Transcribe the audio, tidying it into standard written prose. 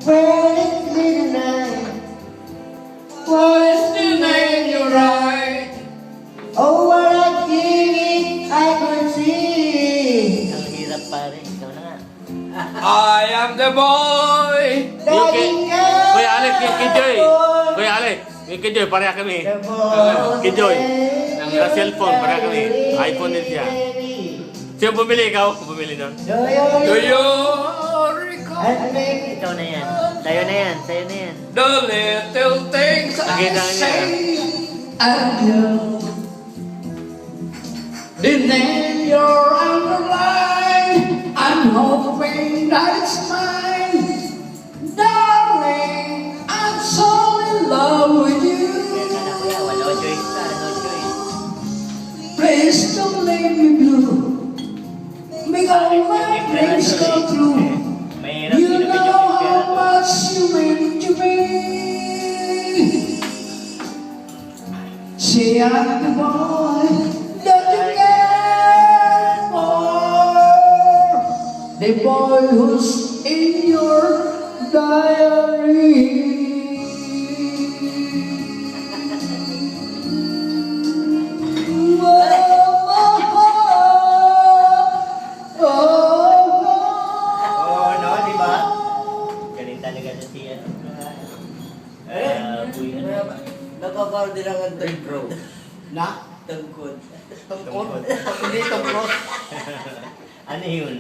Where's the night? What's the name you write? Oh, what I think I could see. Ang hirap pare, ikaw na nga. I am the boy. Kuya Alex, Kijoy. Kuya Alex, Kijoy, pareha kami. Kijoy. Sa cellphone, pareha kami. iPhone din siya. Siya bumili, ikaw? Bumili nun. Do you recall Ikaw na yan. Sa'yo na yan, sa'yo na yan. the little things I Nakita niya. say? I know. The name you're underlined, I'm hoping that it's mine. Darling, I'm so in love with you. Kaya ka na kuya, wala choice ka, no choice. Please don't leave me blue. Make all my dreams come true. Mahirap You pinupin know yung how pera. much you mean to me. Say I'm the boy that you care for, the boy who's in your diary. Oo, no, di ba? Galing talaga na siya. Buhay na. Nagkakaroon din ang bro. Na? Tungkod. Tungkod? Hindi tungkod. Ano yun?